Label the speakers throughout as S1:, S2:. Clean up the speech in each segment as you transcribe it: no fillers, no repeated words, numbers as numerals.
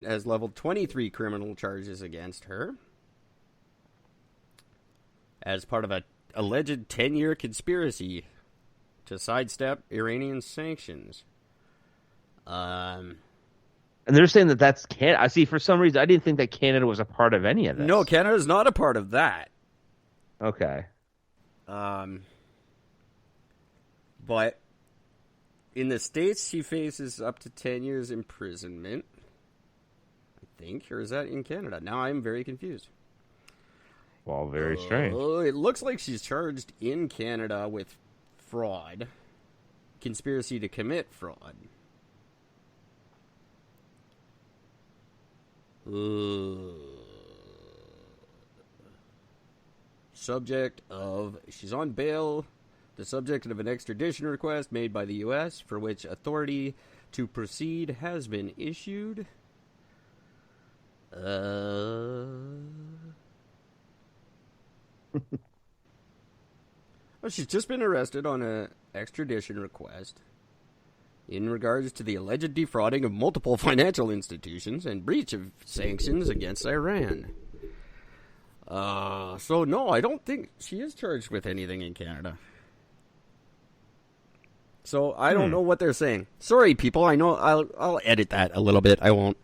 S1: has leveled 23 criminal charges against her as part of an alleged 10-year conspiracy to sidestep Iranian sanctions.
S2: And they're saying that that's Canada. I see. For some reason, I didn't think that Canada was a part of any of this.
S1: No, Canada's not a part of that.
S2: Okay.
S1: But in the States, she faces up to 10 years imprisonment, I think. Or is that in Canada? Now I'm very confused.
S2: Well, very strange.
S1: It looks like she's charged in Canada with fraud, conspiracy to commit fraud. She's on bail, the subject of an extradition request made by the U.S., for which authority to proceed has been issued. Well, she's just been arrested on an extradition request in regards to the alleged defrauding of multiple financial institutions and breach of sanctions against Iran. So no, I don't think she is charged with anything in Canada. So I don't know what they're saying. Sorry, people. I know I'll edit that a little bit. I won't.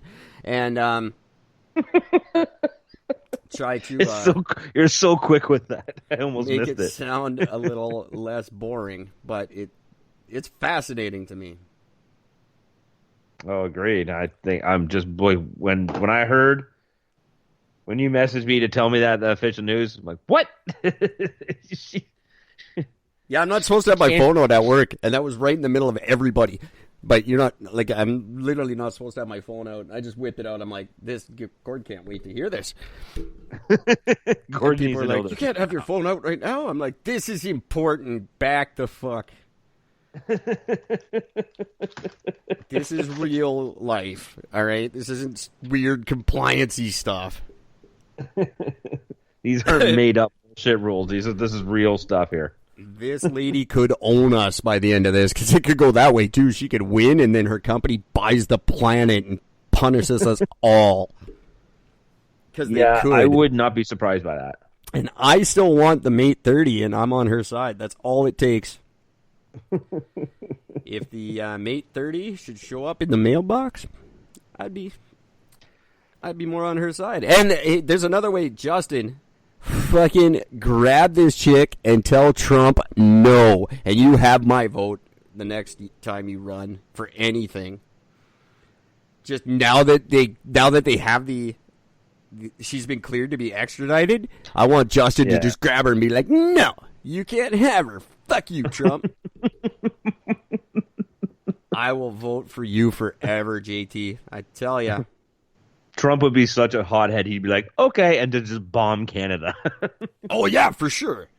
S1: And try to.
S2: You're so quick with that. I almost
S1: make
S2: missed
S1: it
S2: it.
S1: Sound a little less boring, but it's fascinating to me.
S2: Oh, agreed. I think I'm just when I heard when you messaged me to tell me that the official news, I'm like, what?
S1: Yeah, I'm not supposed to have my phone out at work, and that was right in the middle of everybody. But you're not, like, I'm literally not supposed to have my phone out. I just whipped it out. I'm like, Gord can't wait to hear this.
S2: Gord
S1: people are like,
S2: this.
S1: You can't have your phone out right now. I'm like, this is important. Back the fuck. This is real life, all right? This isn't weird compliance-y stuff.
S2: These aren't made-up bullshit rules. This is real stuff here.
S1: This lady could own us by the end of this, because it could go that way, too. She could win, and then her company buys the planet and punishes us all.
S2: Yeah, I would not be surprised by that.
S1: And I still want the Mate 30, and I'm on her side. That's all it takes. If the Mate 30 should show up in the mailbox, I'd be more on her side. And there's another way, Justin. Fucking grab this chick and tell Trump no, and you have my vote the next time you run for anything. Just now that they have she's been cleared to be extradited, I want Justin to just grab her and be like, no, you can't have her. Fuck you, Trump. I will vote for you forever, JT. I tell ya.
S2: Trump would be such a hothead. He'd be like, okay, and to just bomb Canada.
S1: Oh, yeah, for sure.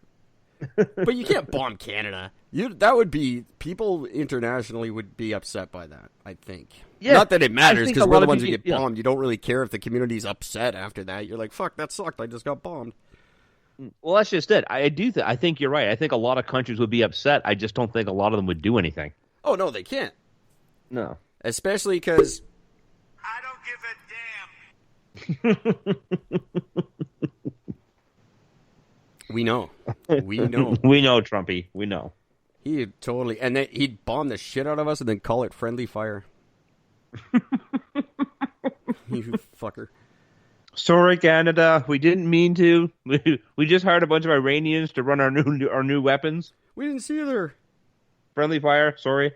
S1: But you can't bomb Canada. That would be, people internationally would be upset by that, I think. Yeah, not that it matters, because we're the ones who get bombed. You don't really care if the community's upset after that. You're like, fuck, that sucked. I just got bombed.
S2: Well, that's just it. I think you're right. I think a lot of countries would be upset. I just don't think a lot of them would do anything.
S1: Oh, no, they can't.
S2: No.
S1: Especially because...
S3: I don't give a damn.
S1: We know. We know.
S2: We know, Trumpy. We know.
S1: He totally... And then he'd bomb the shit out of us and then call it friendly fire. You fucker.
S2: Sorry, Canada. We didn't mean to. We just hired a bunch of Iranians to run our new weapons.
S1: We didn't see her.
S2: Friendly fire. Sorry.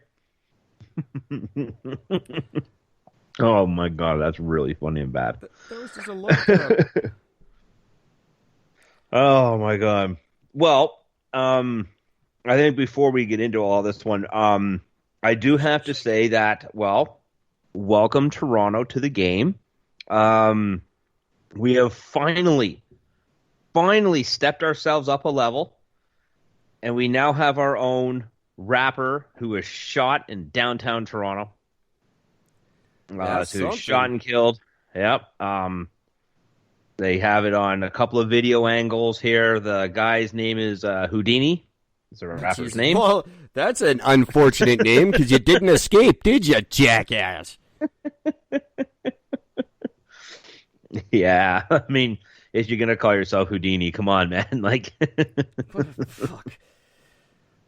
S2: Oh my god, that's really funny and bad.
S1: That was just a look.
S2: Oh my god. Well, I think before we get into all this one, I do have to say that, well, welcome Toronto to the game. We have finally stepped ourselves up a level, and we now have our own rapper who was shot in downtown Toronto. So shot and killed. Yep. They have it on a couple of video angles here. The guy's name is Whodini. Is there a rapper's name?
S1: Well, that's an unfortunate name because you didn't escape, did you, jackass?
S2: Yeah, I mean, if you're gonna call yourself Whodini, come on, man. Like,
S1: What the fuck?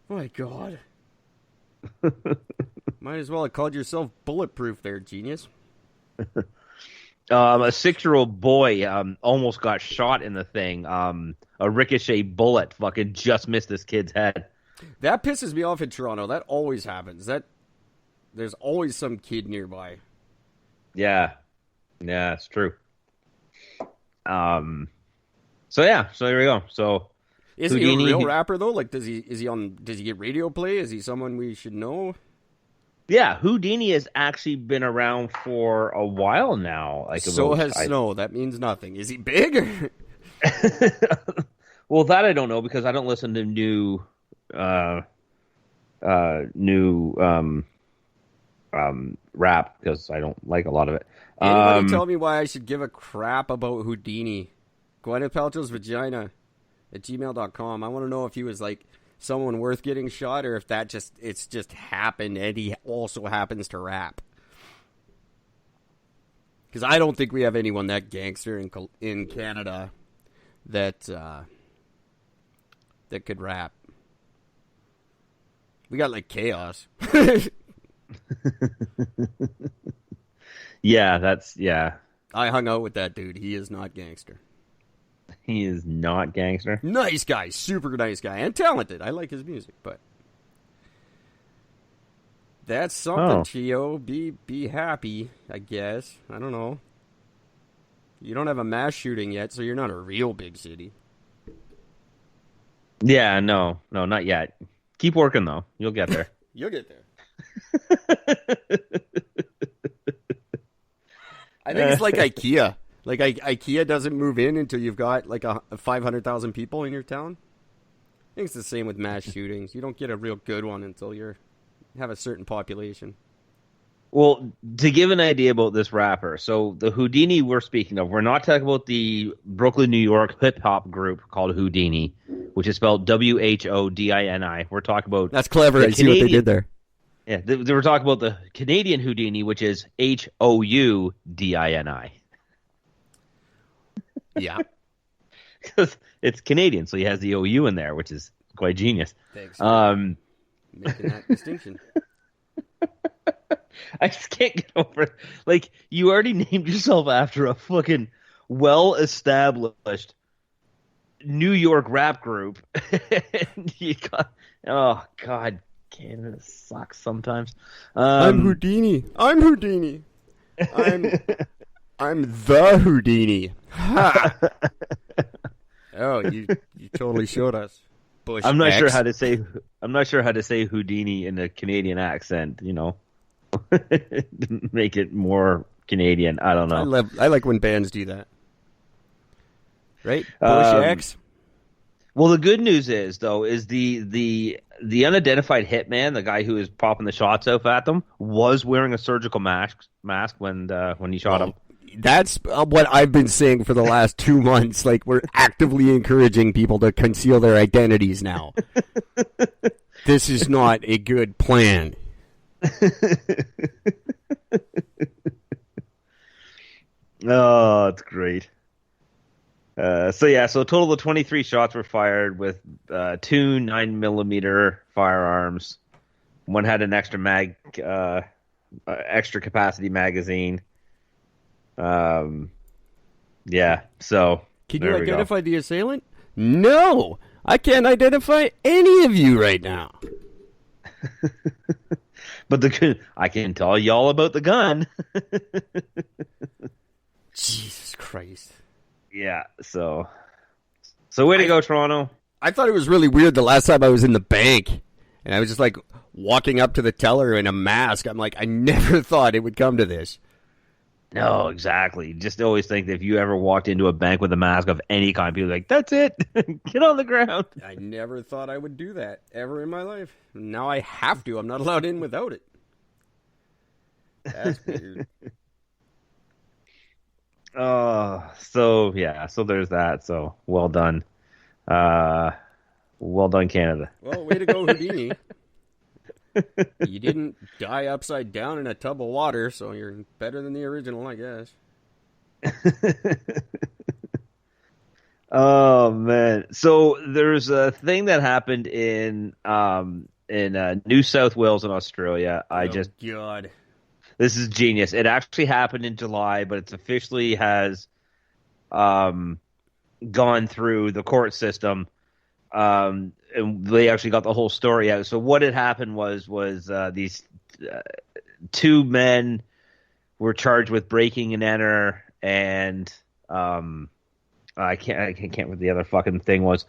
S1: My God. Might as well have called yourself bulletproof there, genius.
S2: a 6-year-old boy almost got shot in the thing. A ricochet bullet fucking just missed this kid's head.
S1: That pisses me off in Toronto. That always happens. There's always some kid nearby.
S2: Yeah, it's true. So there we go. So
S1: Is
S2: Whodini,
S1: he a real rapper though? Like, does he get radio play? Is he someone we should know?
S2: Yeah, Whodini has actually been around for a while now. Like,
S1: So has Snow. That means nothing. Is he big? Or...
S2: Well, that I don't know because I don't listen to new rap because I don't like a lot of it.
S1: Anybody tell me why I should give a crap about Whodini? Gwyneth Paltrow's vagina at gmail.com. I want to know if he was like someone worth getting shot or if it's just happened and he also happens to rap. Because I don't think we have anyone that gangster in Canada that could rap. We got like Chaos.
S2: Yeah.
S1: I hung out with that dude. He is not gangster.
S2: He is not gangster.
S1: Nice guy, super nice guy, and talented. I like his music, but that's something, Chio. Be happy, I guess. I don't know. You don't have a mass shooting yet, so you're not a real big city.
S2: Yeah, no, not yet. Keep working though. You'll get there.
S1: You'll get there. I think it's like IKEA. Like IKEA doesn't move in until you've got like 500,000 people in your town. I think it's the same with mass shootings. You don't get a real good one until you have a certain population.
S2: Well, to give an idea about this rapper, so the Whodini we're speaking of, we're not talking about the Brooklyn, New York hip hop group called Whodini, which is spelled Whodini. We're talking about
S1: that's clever. I see what they did there.
S2: Yeah, they were talking about the Canadian Whodini, which is Houdini.
S1: Yeah,
S2: because it's Canadian, so he has the OU in there, which is quite genius.
S1: Thanks for making that distinction.
S2: I just can't get over it. Like, you already named yourself after a fucking well-established New York rap group. And you got, oh, God, Canada sucks sometimes.
S1: I'm Whodini. I'm the Whodini. Ha! Oh, you totally showed us. Bush
S2: I'm not
S1: X.
S2: sure how to say Whodini in a Canadian accent, you know. Make it more Canadian. I don't know.
S1: I like when bands do that. Right? Bush X.
S2: Well, the good news is though the unidentified hitman, the guy who is popping the shots off at them, was wearing a surgical mask when he shot him.
S1: That's what I've been saying for the last 2 months. Like, we're actively encouraging people to conceal their identities now. This is not a good plan.
S2: Oh, it's great. So a total of 23 shots were fired with 2 9mm firearms. One had an extra extra capacity magazine. So
S1: can you identify the assailant? No, I can't identify any of you right now.
S2: But I can tell you all about the gun.
S1: Jesus Christ.
S2: Yeah, so way to go, Toronto.
S1: I thought it was really weird the last time I was in the bank, and I was just like walking up to the teller in a mask. I'm like, I never thought it would come to this.
S2: No, exactly. Just always think that if you ever walked into a bank with a mask of any kind, people are like, that's it. Get on the ground.
S1: I never thought I would do that ever in my life. Now I have to. I'm not allowed in without it. That's weird.
S2: So there's that. So well done. Well done, Canada.
S1: Well, way to go, Whodini. You didn't die upside down in a tub of water, so you're better than the original, I guess.
S2: Oh man! So there's a thing that happened in New South Wales in Australia.
S1: God.
S2: This is genius. It actually happened in July, but it's officially has gone through the court system. And they actually got the whole story out. So what had happened was these two men were charged with breaking and enter, and I can't remember what the other fucking thing was.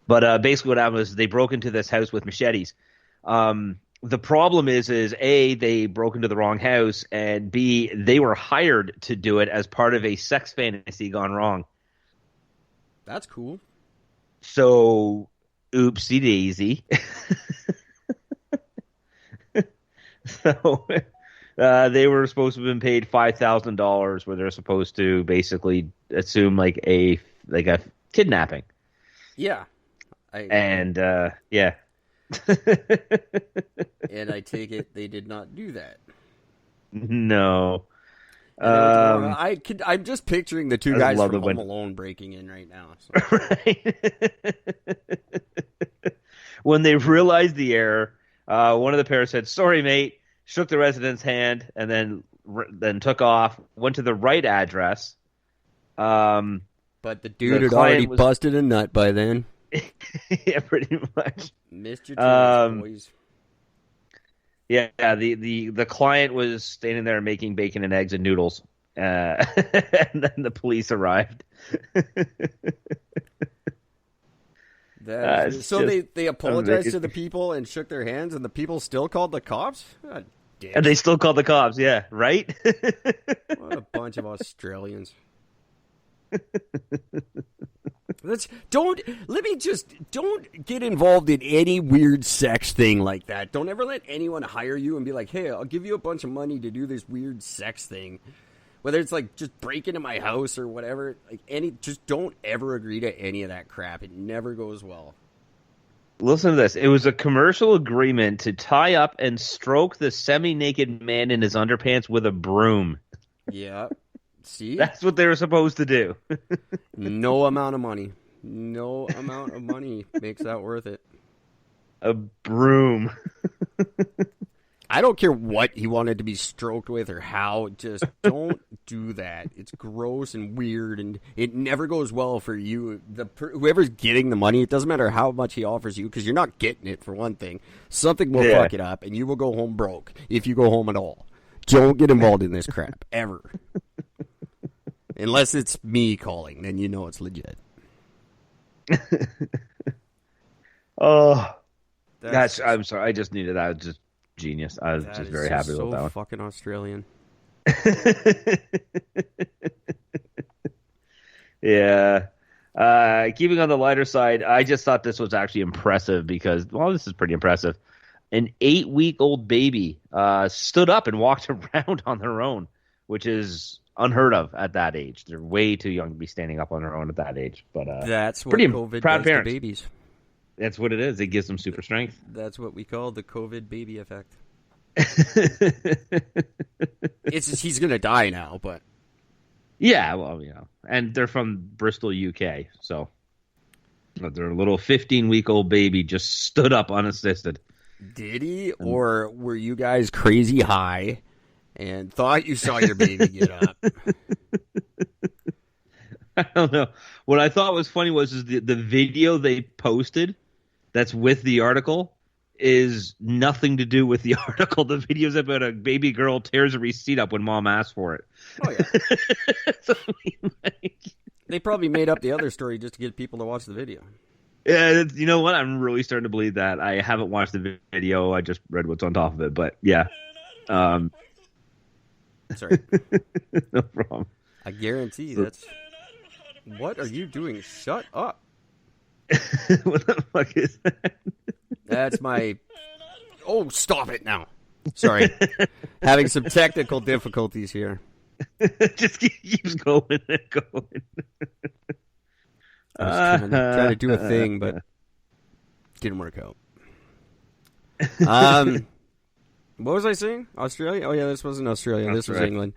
S2: But basically what happened was they broke into this house with machetes. The problem is A, they broke into the wrong house, and B, they were hired to do it as part of a sex fantasy gone wrong.
S1: That's cool.
S2: So, oopsie daisy. So, they were supposed to have been paid $5,000, where they're supposed to basically assume like a kidnapping.
S1: Yeah.
S2: Yeah.
S1: And I take it they did not do that.
S2: No.
S1: I'm just picturing the two guys from Home Alone breaking in right now. So.
S2: Right. When they realized the error, one of the pair said, "Sorry, mate," shook the resident's hand, and then took off, went to the right address.
S1: But the dude had already busted a nut by then.
S2: Yeah, pretty much.
S1: Missed your chance, boys.
S2: Yeah, the client was standing there making bacon and eggs and noodles, and then the police arrived.
S1: So they apologized to the people and shook their hands, and the people still called the cops? God damn.
S2: And they still called the cops, yeah, right?
S1: What a bunch of Australians. Don't get involved in any weird sex thing like that. Don't ever let anyone hire you and be like, "Hey, I'll give you a bunch of money to do this weird sex thing." Whether it's like just break into my house or whatever, just don't ever agree to any of that crap. It never goes well.
S2: Listen to this. It was a commercial agreement to tie up and stroke the semi-naked man in his underpants with a broom.
S1: Yeah. See?
S2: That's what they were supposed to do.
S1: No amount of money makes that worth it.
S2: A broom.
S1: I don't care what he wanted to be stroked with or how. Just don't do that. It's gross and weird, and it never goes well for you. Whoever's getting the money, it doesn't matter how much he offers you, because you're not getting it, for one thing. Something will fuck it up, and you will go home broke if you go home at all. Don't get involved in this crap, ever. Unless it's me calling, then you know it's legit.
S2: Oh, I'm sorry. I just needed that. Just genius. I was just very happy about that one.
S1: Fucking Australian.
S2: Yeah. Keeping on the lighter side, I just thought this was actually impressive because, well, this is pretty impressive. An 8-week-old baby stood up and walked around on their own, which is unheard of at that age. They're way too young to be standing up on their own at that age. But
S1: that's what
S2: pretty
S1: COVID
S2: proud
S1: does
S2: parents.
S1: to babies.
S2: That's what it is. It gives them super strength.
S1: That's what we call the COVID baby effect. He's gonna die now, but
S2: yeah, well, and they're from Bristol, UK, so their little 15-week-old baby just stood up unassisted.
S1: Did he, or were you guys crazy high and thought you saw your baby get up?
S2: I don't know. What I thought was funny was the video they posted that's with the article is nothing to do with the article. The video's about a baby girl tears a receipt up when mom asks for it.
S1: Oh, yeah. So, they probably made up the other story just to get people to watch the video.
S2: Yeah, you know what? I'm really starting to believe that. I haven't watched the video. I just read what's on top of it. But, yeah.
S1: Sorry.
S2: No problem.
S1: I guarantee that's... What are you doing? Shut up.
S2: What the fuck is that?
S1: That's my... Oh, stop it now. Sorry. Having some technical difficulties here.
S2: Just keeps going and going.
S1: I was trying to do a thing, but didn't work out. What was I saying? Australia? Oh, yeah, this wasn't Australia. This was England.